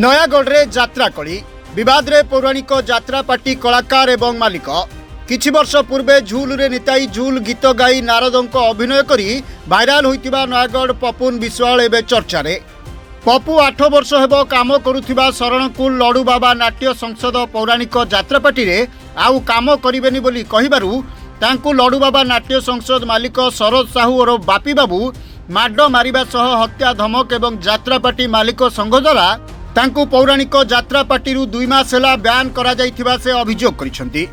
ନୟାଗଡ଼ରେ ଯାତ୍ରା କଳି ବିବାଦରେ ପୌରାଣିକ ଯାତ୍ରା ପାର୍ଟି କଳାକାର ଏବଂ ମାଲିକ କିଛି ବର୍ଷ ପୂର୍ବେ ଝୁଲରେ ନିତାଇ ଝୁଲ ଗୀତ ଗାଇ ନାରଦଙ୍କ ଅଭିନୟ କରି ଭାଇରାଲ ହୋଇଥିବା ନୟାଗଡ଼ ପପୁନ ବିଶ୍ୱାଳ ଏବେ ଚର୍ଚ୍ଚାରେ। ପପୁ 8 ବର୍ଷ ହେବ କାମ କରୁଥିବା ଶରଣକୁଲ ଲଡୁବାବା ନାଟ୍ୟ ସଂସଦ ପୌରାଣିକ ଯାତ୍ରା ପାର୍ଟିରେ ଆଉ କାମ କରିବେନି ବୋଲି କହିବାରୁ ତାଙ୍କୁ ଲଡୁବାବା ନାଟ୍ୟ ସଂସଦ ମାଲିକ ଶରଦ ସାହୁ ଓ ବାପି ବାବୁ ମାଡ଼ ମାରିବା ସହ ହତ୍ୟା ଧମକ ଏବଂ ଯାତ୍ରା ପାର୍ଟି ମାଲିକ ସଂଘ ଦ୍ୱାରା ତାଙ୍କୁ ପୌରାଣିକ ଯାତ୍ରା ପାର୍ଟିରୁ 2 ମାସ ହେଲା ବ୍ୟାନ୍ କରାଯାଇଥିବା ସେ ଅଭିଯୋଗ କରିଛନ୍ତି।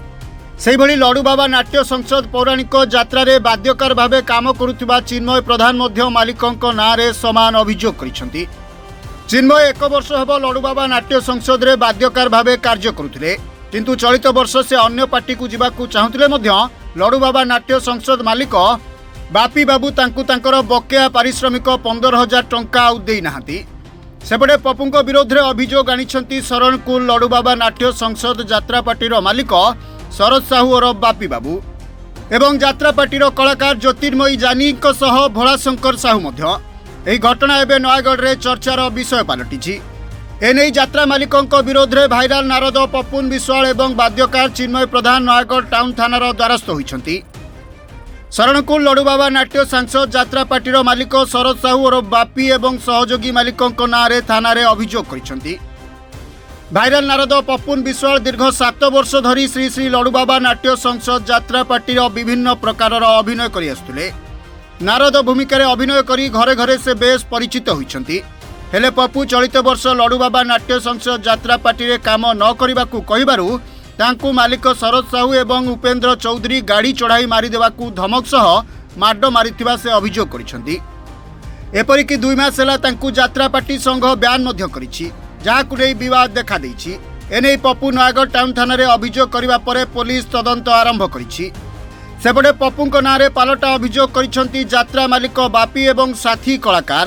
ସେହିଭଳି ଲଡୁବାବା ନାଟ୍ୟ ସଂସଦ ପୌରାଣିକ ଯାତ୍ରାରେ ବାଦ୍ୟକାର ଭାବେ କାମ କରୁଥିବା ଚିନ୍ମୟ ପ୍ରଧାନ ମଧ୍ୟ ମାଲିକଙ୍କ ନାଁରେ ସମାନ ଅଭିଯୋଗ କରିଛନ୍ତି। ଚିନ୍ମୟ 1 ବର୍ଷ ହେବ ଲଡୁବାବା ନାଟ୍ୟ ସଂସଦରେ ବାଦ୍ୟକାର ଭାବେ କାର୍ଯ୍ୟ କରୁଥିଲେ, କିନ୍ତୁ ଚଳିତ ବର୍ଷ ସେ ଅନ୍ୟ ପାର୍ଟିକୁ ଯିବାକୁ ଚାହୁଁଥିଲେ ମଧ୍ୟ ଲଡୁବାବା ନାଟ୍ୟ ସଂସଦ ମାଲିକ ବାପି ବାବୁ ତାଙ୍କୁ ତାଙ୍କର ବକେୟା ପାରିଶ୍ରମିକ 15,000 ଟଙ୍କା ଆଉ ଦେଇନାହାନ୍ତି। ସେପଟେ ପପୁଙ୍କ ବିରୋଧରେ ଅଭିଯୋଗ ଆଣିଛନ୍ତି ଶରଣକୁଲ ଲଡୁବାବା ନାଟ୍ୟ ସଂସଦ ଯାତ୍ରା ପାର୍ଟିର ମାଲିକ ଶରଦ ସାହୁ ଓ ବାପି ବାବୁ ଏବଂ ଯାତ୍ରା ପାର୍ଟିର କଳାକାର ଜ୍ୟୋତିର୍ମୟୀ ଜାନିଙ୍କ ସହ ଭୋଳାଶଙ୍କର ସାହୁ ମଧ୍ୟ। ଏହି ଘଟଣା ଏବେ ନୟାଗଡ଼ରେ ଚର୍ଚ୍ଚାର ବିଷୟ ପାଲଟିଛି। ଏନେଇ ଯାତ୍ରା ମାଲିକଙ୍କ ବିରୋଧରେ ଭାଇରାଲ ନାରଦ ପପୁନ ବିଶ୍ୱାଳ ଏବଂ ବାଦ୍ୟକାର ଚିନ୍ମୟ ପ୍ରଧାନ ନୟାଗଡ଼ ଟାଉନ ଥାନାର ଦ୍ୱାରସ୍ଥ ହୋଇଛନ୍ତି। ଶରଣକୁଲ ଲଡୁବାବା ନାଟ୍ୟ ସଂସଦ ଯାତ୍ରା ପାର୍ଟିର ମାଲିକ ଶରଦ ସାହୁ ଓ ବାପି ଏବଂ ସହଯୋଗୀ ମାଲିକଙ୍କ ନାଁରେ ଥାନାରେ ଅଭିଯୋଗ କରିଛନ୍ତି। ଭାଇରାଲ ନାରଦ ପପୁନ ବିଶ୍ୱାଳ ଦୀର୍ଘ 7 ବର୍ଷ ଧରି ଶ୍ରୀ ଶ୍ରୀ ଲଡୁବାବା ନାଟ୍ୟ ସଂସଦ ଯାତ୍ରା ପାର୍ଟିର ବିଭିନ୍ନ ପ୍ରକାରର ଅଭିନୟ କରି ଆସୁଥିଲେ। ନାରଦ ଭୂମିକାରେ ଅଭିନୟ କରି ଘରେ ଘରେ ସେ ବେଶ୍ ପରିଚିତ ହୋଇଛନ୍ତି। ହେଲେ ପପୁ ଚଳିତ ବର୍ଷ ଲଡୁବାବା ନାଟ୍ୟ ସଂସଦ ଯାତ୍ରା ପାର୍ଟିରେ କାମ ନ କରିବାକୁ କହିବାରୁ ତାଙ୍କୁ ମାଲିକ ଶରଦ ସାହୁ ଏବଂ ଉପେନ୍ଦ୍ର ଚୌଧୁରୀ ଗାଡ଼ି ଚଢ଼ାଇ ମାରିଦେବାକୁ ଧମକ ସହ ମାଡ଼ ମାରିଥିବା ସେ ଅଭିଯୋଗ କରିଛନ୍ତି। ଏପରିକି 2 ମାସ ହେଲା ତାଙ୍କୁ ଯାତ୍ରା ପାର୍ଟି ସଂଘ ବ୍ୟାନ୍ ମଧ୍ୟ କରିଛି, ଯାହାକୁ ନେଇ ବିବାଦ ଦେଖାଦେଇଛି। ଏନେଇ ପପୁ ନୟାଗଡ଼ ଟାଉନ ଥାନାରେ ଅଭିଯୋଗ କରିବା ପରେ ପୋଲିସ ତଦନ୍ତ ଆରମ୍ଭ କରିଛି। ସେପଟେ ପପୁଙ୍କ ନାଁରେ ପାଲଟା ଅଭିଯୋଗ କରିଛନ୍ତି ଯାତ୍ରା ମାଲିକ ବାପି ଏବଂ ସାଥୀ କଳାକାର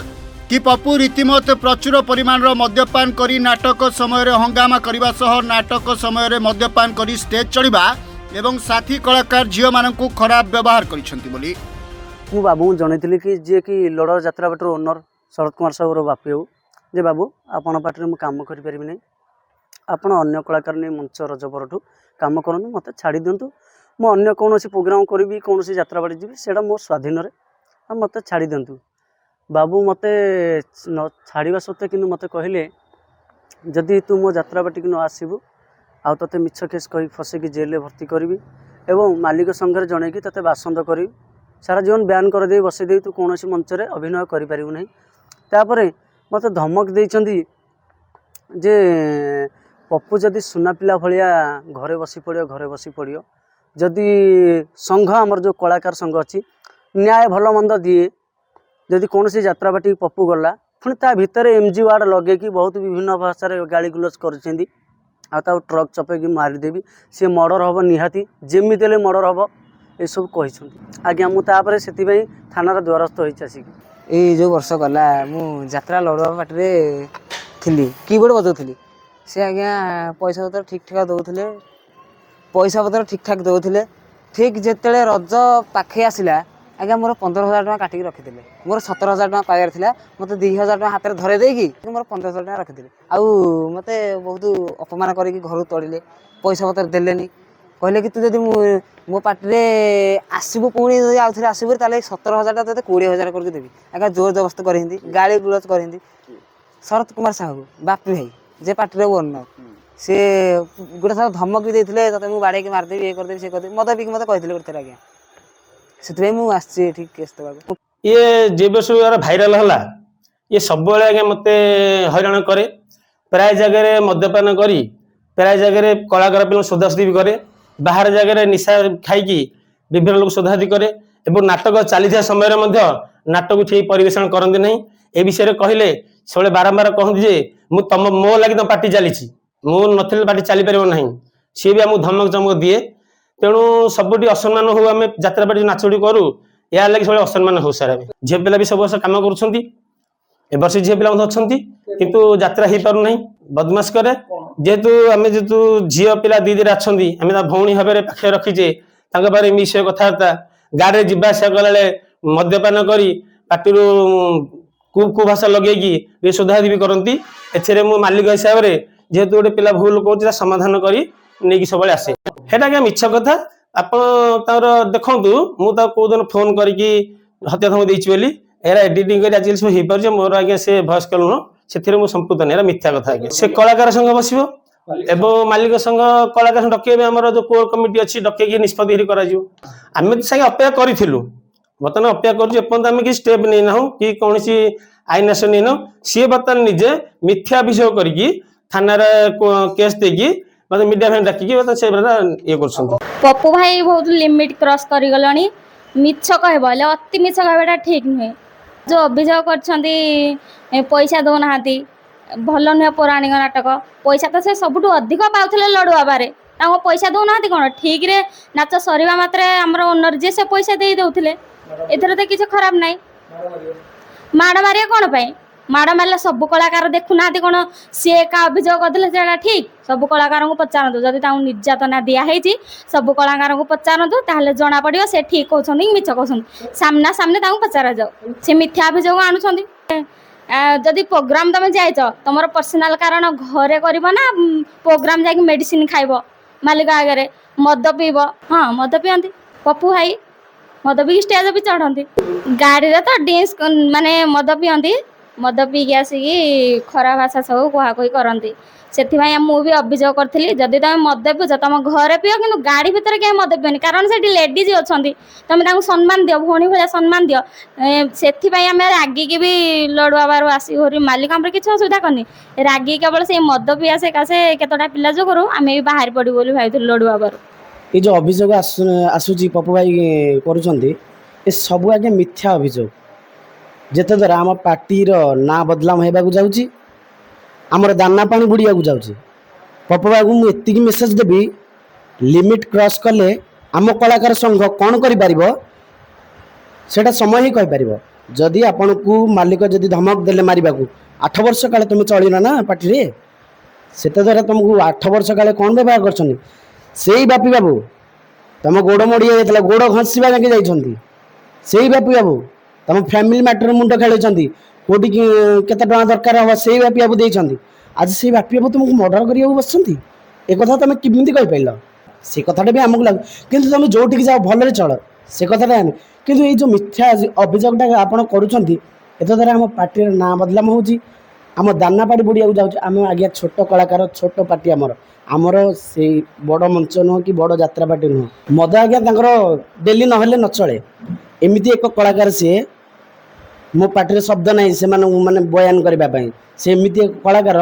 କି ପପୁ ରୀତିମତ ପ୍ରଚୁର ପରିମାଣର ମଦ୍ୟପାନ କରି ନାଟକ ସମୟରେ ହଙ୍ଗାମା କରିବା ସହ ନାଟକ ସମୟରେ ମଦ୍ୟପାନ କରି ଷ୍ଟେଜ୍ ଚଢ଼ିବା ଏବଂ ସାଥୀ କଳାକାର ଝିଅମାନଙ୍କୁ ଖରାପ ବ୍ୟବହାର କରିଛନ୍ତି ବୋଲି। ମୁଁ ବାବୁଙ୍କୁ ଜଣେଇଥିଲି କି ଯିଏକି ଲଡ଼ ଯାତ୍ରା ପାର୍ଟିର ଓନର ଶରଦ କୁମାର ସାହୁର ବାପି ହେଉ ଯେ ବାବୁ ଆପଣ ପାର୍ଟିରେ ମୁଁ କାମ କରିପାରିବି ନାହିଁ, ଆପଣ ଅନ୍ୟ କଳାକାର ନେଇ ମଞ୍ଚ ରଜ ପରଠୁ କାମ କରନ୍ତୁ, ମୋତେ ଛାଡ଼ି ଦିଅନ୍ତୁ, ମୁଁ ଅନ୍ୟ କୌଣସି ପ୍ରୋଗ୍ରାମ କରିବି, କୌଣସି ଯାତ୍ରା ପାର୍ଟି ଯିବି, ସେଇଟା ମୋ ସ୍ୱାଧୀନରେ, ଆଉ ମୋତେ ଛାଡ଼ି ଦିଅନ୍ତୁ। ବାବୁ ମୋତେ ଛାଡ଼ିବା ସତ୍ତ୍ୱେ କିନ୍ତୁ ମୋତେ କହିଲେ ଯଦି ତୁ ମୋ ଯାତ୍ରା ପାର୍ଟିକୁ ନ ଆସିବୁ ଆଉ ତୋତେ ମିଛ କେସ୍ କହି ଫସେଇକି ଜେଲରେ ଭର୍ତ୍ତି କରିବି ଏବଂ ମାଲିକ ସଂଘରେ ଜଣେଇକି ତୋତେ ବାସନ୍ଦ କରିବି, ସାରା ଜୀବନ ବ୍ୟାନ୍ କରିଦେଇ ବସେଇଦେବି, ତୁ କୌଣସି ମଞ୍ଚରେ ଅଭିନୟ କରିପାରିବୁ ନାହିଁ। ତାପରେ ମୋତେ ଧମକ ଦେଇଛନ୍ତି ଯେ ପପୁ ଯଦି ସୁନା ପିଲା ଭଳିଆ ଘରେ ବସି ପଡ଼ିବ, ଯଦି ସଂଘ ଆମର ଯେଉଁ କଳାକାର ସଂଘ ଅଛି ନ୍ୟାୟ ଭଲ ମନ୍ଦ ଦିଏ, ଯଦି କୌଣସି ଯାତ୍ରା ପାର୍ଟି ପପୁ ଗଲା ପୁଣି ତା ଭିତରେ MG ୱାର୍ଡ ଲଗେଇକି ବହୁତ ବିଭିନ୍ନ ଭାଷାରେ ଗାଳି ଗୁଲଜ କରୁଛନ୍ତି, ଆଉ ତାକୁ ଟ୍ରକ୍ ଚପେଇକି ମାରିଦେବି, ସିଏ ମର୍ଡର ହେବ, ନିହାତି ଯେମିତି ହେଲେ ମର୍ଡର ହେବ, ଏସବୁ କହିଛନ୍ତି। ଆଜ୍ଞା ମୁଁ ତାପରେ ସେଥିପାଇଁ ଥାନାର ଦ୍ୱାରସ୍ଥ ହୋଇଛି ଆସିକି। ଏଇ ଯେଉଁ ବର୍ଷ ଗଲା ମୁଁ ଯାତ୍ରା ଲଡୁବାବା ପାର୍ଟିରେ ଥିଲି, କିବୋର୍ଡ଼ ବଜାଉଥିଲି। ସେ ଆଜ୍ଞା ପଇସା ପତ୍ର ଠିକ୍ ଠାକ୍ ଦେଉଥିଲେ। ଠିକ୍ ଯେତେବେଳେ ରଜ ପାଖେଇ ଆସିଲା ଆଜ୍ଞା ମୋର 15,000 ଟଙ୍କା କାଟିକି ରଖିଥିଲେ। ମୋର 17,000 ଟଙ୍କା ପାଇବାର ଥିଲା, ମୋତେ 2,000 ଟଙ୍କା ହାତରେ ଧରେଇ ଦେଇକି ମୋର 15,000 ଟଙ୍କା ରଖିଥିଲେ। ଆଉ ମୋତେ ବହୁତ ଅପମାନ କରିକି ଘରୁ ତଡ଼ିଲେ, ପଇସା ପତ୍ର ଦେଲେନି, କହିଲେ କି ତୁ ଯଦି ମୋ ପାର୍ଟିରେ ଆସିବୁ, ପୁଣି ଯଦି ଆଉଥରେ ଆସିବୁ ତାହେଲେ 17,000 ଟଙ୍କା ତୋତେ 20,000 କରିକି ଦେବି। ଆଜ୍ଞା ଜୋର ଜବରଦସ୍ତ କରିନ୍ତି, ଗାଳି ଗୁଲଜ କରିନ୍ତି। ଶରତ କୁମାର ସାହୁ ବାପି ଭାଇ ଯେ ପାର୍ଟିର ଓନର, ସେ ଗୋଟେ ଥର ଧମକ ବି ଦେଇଥିଲେ, ତତେ ମୁଁ ବାଡ଼େଇକି ମାରିଦେବି, ଇଏ କରିଦେବି, ସିଏ କରିଦେବି, ମଦ ପିଇକି ମୋତେ କହିଥିଲେ ଗୋଟେ ଥର। ଆଜ୍ଞା ସେଥିପାଇଁ ମୁଁ ଆସିଛି ଏଠି କେସ୍ ଦେବାକୁ। ଇଏ ଯେ ବର୍ଷ ଭାଇରାଲ ହେଲା ଇଏ ସବୁବେଳେ ଆଜ୍ଞା ମୋତେ ହଇରାଣ କରେ। ପ୍ରାୟ ଜାଗାରେ ମଦ୍ୟପାନ କରି ପ୍ରାୟ ଜାଗାରେ କଳାକାର ପିଲାଙ୍କୁ ସୋଧାସୋଧି ବି କରେ, ବାହାର ଜାଗାରେ ନିଶା ଖାଇକି ବିଭିନ୍ନ ଲୋକ ସୋଧାସୋଧି କରେ ଏବଂ ନାଟକ ଚାଲିଥିବା ସମୟରେ ମଧ୍ୟ ନାଟକ ଠିକ୍ ପରିବେଷଣ କରନ୍ତି ନାହିଁ। ଏ ବିଷୟରେ କହିଲେ ସବୁବେଳେ ବାରମ୍ବାର କହନ୍ତି ଯେ ମୋ ଲାଗି ତମ ପାର୍ଟି ଚାଲିଛି, ମୁଁ ନଥିଲେ ପାର୍ଟି ଚାଲିପାରିବ ନାହିଁ। ସିଏ ବି ଆମକୁ ଧମକ ଚମକ ଦିଏ। ତେଣୁ ସବୁଠି ଅସମ୍ମାନ ହଉ, ଆମେ ଯାତ୍ରା ପାର୍ଟି ନାଚୁଡ଼ି କରୁ, ଏହା ଲାଗି ସବୁବେଳେ ଅସମ୍ମାନ ହଉ ସାର୍। ଆମେ ଝିଅ ପିଲା ବି ସବୁ ବର୍ଷ କାମ କରୁଛନ୍ତି, ଏ ବର୍ଷ ଝିଅ ପିଲା ମଧ୍ୟ ଅଛନ୍ତି, କିନ୍ତୁ ଯାତ୍ରା ହେଇପାରୁନାହିଁ, ବଦମାସ କରେ। ଯେହେତୁ ଝିଅ ପିଲା 2 ଅଛନ୍ତି, ଆମେ ତା ଭଉଣୀ ଭାବରେ ପାଖରେ ରଖିଛେ, ତାଙ୍କ ପାଖରେ ମିଶିବା କଥାବାର୍ତ୍ତା, ଗାଡ଼ିରେ ଯିବା ଆସିବା କଲାବେଳେ ମଦ୍ୟପାନ କରି ପାଟିରୁ କୁଭାଷା ଲଗେଇକି ଏ ଶୋଧାଶୋଧି ବି କରନ୍ତି। ଏଥିରେ ମୁଁ ମାଲିକ ହିସାବରେ ଯେହେତୁ ଗୋଟେ ପିଲା ଭୁଲ କହୁଛି ତା ସମାଧାନ କରି ନେଇକି ସବୁବେଳେ ଆସେ। ସେଇଟା ଆଜ୍ଞା ମିଛ କଥା। ଆପଣ ତାଙ୍କର ଦେଖନ୍ତୁ, ମୁଁ ତାକୁ କୋଉଦିନ ଫୋନ କରିକି ହତ୍ୟା ଧମକ ଦେଇଛି ବୋଲି, ଏରା ଏଡିଟିଂ କରି ଆଜିକାଲି ସବୁ ହେଇପାରୁଛି। ମୋର ଆଜ୍ଞା ସେ ଭଏସ୍ କଲ୍ ନୁହଁ, ସେଥିରେ ମୁଁ ସମ୍ପୃକ୍ତ ନାହିଁ, ଏରା ମିଥ୍ୟା କଥା ଆଜ୍ଞା। ସେ କଳାକାର ସଂଘ ବସିବ ଏବଂ ମାଲିକ ସଂଘ କଳାକାର ସଂଘ ଡକେଇବେ। ଆମର ଯୋଉ କୋର କମିଟି ଅଛି ଡକେଇକି ନିଷ୍ପତ୍ତି କରାଯିବ। ଆମେ ତ ସାଙ୍ଗେ ଅପେକ୍ଷା କରିଥିଲୁ, ବର୍ତ୍ତମାନ ଅପେକ୍ଷା କରୁଛୁ। ଏପର୍ଯ୍ୟନ୍ତ ଆମେ କିଛି ଷ୍ଟେପ୍ ନେଇନାହୁଁ କି କୌଣସି ଆଇନ ଆକ୍ସନ ନେଇନାହୁଁ। ସିଏ ବର୍ତ୍ତମାନ ନିଜେ ମିଥ୍ୟା ଅଭିଯୋଗ କରିକି ଥାନାରେ କେସ୍ ଦେଇକି ମତେ ମିଡିଆ ଭାଇ ଡାକିକି ସେ ଇଏ କରୁଛନ୍ତି। ପପୁ ଭାଇ ବହୁତ ଲିମିଟ୍ କ୍ରସ୍ କରିଗଲେଣି। ମିଛ କହିବ ହେଲେ ଅତି ମିଛ କହିବାଟା ଠିକ୍ ନୁହେଁ। ଯେଉଁ ଅଭିଯୋଗ କରିଛନ୍ତି ପଇସା ଦେଉନାହାନ୍ତି, ଭଲ ନୁହେଁ ପୌରାଣିକ ନାଟକ। ପଇସା ତ ସେ ସବୁଠୁ ଅଧିକ ପାଉଥିଲେ ଲଡ଼ୁବାବାରେ, ତାଙ୍କୁ ପଇସା ଦେଉନାହାନ୍ତି କ'ଣ? ଠିକ୍ରେ ନାଚ ସରିବା ମାତ୍ରେ ଆମର ଓନର ଯିଏ ସେ ପଇସା ଦେଇ ଦେଉଥିଲେ। ଏଥିରେ ତ କିଛି ଖରାପ ନାହିଁ। ମାଡ଼ ମାରିବା କ'ଣ ପାଇଁ? ମାଡ଼ ମାରିଲେ ସବୁ କଳାକାର ଦେଖୁନାହାନ୍ତି କ'ଣ? ସିଏ ଏକା ଅଭିଯୋଗ କରିଥିଲେ ସେଇଟା ଠିକ୍? ସବୁ କଳାକାରଙ୍କୁ ପଚାରନ୍ତୁ, ଯଦି ତାଙ୍କୁ ନିର୍ଯାତନା ଦିଆହେଇଛି ସବୁ କଳାକାରଙ୍କୁ ପଚାରନ୍ତୁ, ତାହେଲେ ଜଣାପଡ଼ିବ ସେ ଠିକ୍ କହୁଛନ୍ତି କି ମିଛ କହୁଛନ୍ତି। ସାମ୍ନା ସାମ୍ନି ତାଙ୍କୁ ପଚରାଯାଉ। ସେ ମିଥ୍ୟା ଅଭିଯୋଗ ଆଣୁଛନ୍ତି। ଯଦି ପ୍ରୋଗ୍ରାମ ତମେ ଯାଇଛ, ତମର ପର୍ସନାଲ କାରଣ ଘରେ କରିବ ନା ପ୍ରୋଗ୍ରାମ ଯାଇକି ମେଡ଼ିସିନ ଖାଇବ ମାଲିକ ଆଗରେ? ମଦ ପିଇବ? ହଁ, ମଦ ପିଅନ୍ତି। ପପୁ ଭାଇ ମଦ ପିଇକି ଷ୍ଟେଜ ବି ଚଢ଼ନ୍ତି। ଗାଡ଼ିରେ ତ ଡ୍ରିଙ୍କସ୍ ମାନେ ମଦ ପିଅନ୍ତି। ମଦ ପିଇକି ଆସିକି ଖରାପ ଭାଷା ସବୁ କୁହାକୁହି କରନ୍ତି। ସେଥିପାଇଁ ମୁଁ ବି ଅଭିଯୋଗ କରିଥିଲି, ଯଦି ତମେ ମଦ ପିଉଛ ତମ ଘରେ ପିଅ, କିନ୍ତୁ ଗାଡ଼ି ଭିତରେ କେହି ମଦ ପିଅନି। କାରଣ ସେଠି ଲେଡ଼ିଜ୍ ଅଛନ୍ତି, ତମେ ତାଙ୍କୁ ସମ୍ମାନ ଦିଅ, ଭଉଣୀ ଭଳିଆ ସମ୍ମାନ ଦିଅ। ସେଥିପାଇଁ ଆମେ ରାଗିକି ବି ଲଡ଼ୁବାବାରୁ ଆସି ଘରୁ ମାଲିକ ଆମର କିଛି ଅସୁବିଧା କରିନି। ରାଗିକି କେବଳ ସେଇ ମଦ ପିଇବା ସକାଶେ କେତେଟା ପିଲା ଯୋଗୁରୁ ଆମେ ବି ବାହାରି ପଡ଼ିବୁ ବୋଲି ଭାବିଥିଲୁ ଲଡ଼ୁବାବାରୁ। ये जो अभियोग आसूची पपु भाई करुँच सब आगे मिथ्या अभियोग जिते द्वारा आम पार्टीर ना बदलाम होगा जाऊँगी, आमर दाना पानी बुड़िया जाऊँगी। पपु भाई को मुझे मेसेज देवी, लिमिट क्रॉस कले आम कलाकार संघ कौन कर समय ही कहीपर। जदि आपण को मालिक जदि धमक देले मारिबा को 8 वर्ष काले तुम चलिना ना पार्टी रे, से द्वारा तुमको 8 वर्ष काले कौन व्यवहार कर सेई बापी बाबू तुम गोड़ मोड़ी जाता गोड़ घसीवा जाके जाइछंती। सेई बापी बाबू तुम फैमिली मैटर मुंड खेलुंट कोटी केते टका दरकार हम सेई बापी बाबू देइछंती। आज सेई बापी बाबू तुमको मर्डर करिया बसछंती। ए कथा तुम किमिति कहि पाइल? से कथाटा भी आमको लाग, किंतु तुम जोटिक जाओ भलरे चल, से कथाटा आमे। किंतु ये जो मिथ्या अभियोगटा आपण करूछंती, एत द्वारा आम पार्टी ना बदलाम होउची, आम दाना पाड़ी बुड़िया जाउछ। आम आगे छोट कलाकार, छोट पार्टी आमर से बड़ मंच नुह कि बड़ यात्रा पार्टी नुह। मद आज्ञा डेली नहेले न चले। एमती एक कलाकार सी मो पार्टी शब्द ना से माने बयान करने से एमती एक कलाकार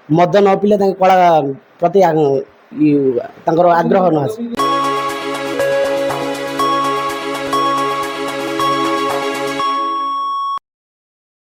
मद न पीले कला प्रति आग्रह न आसे।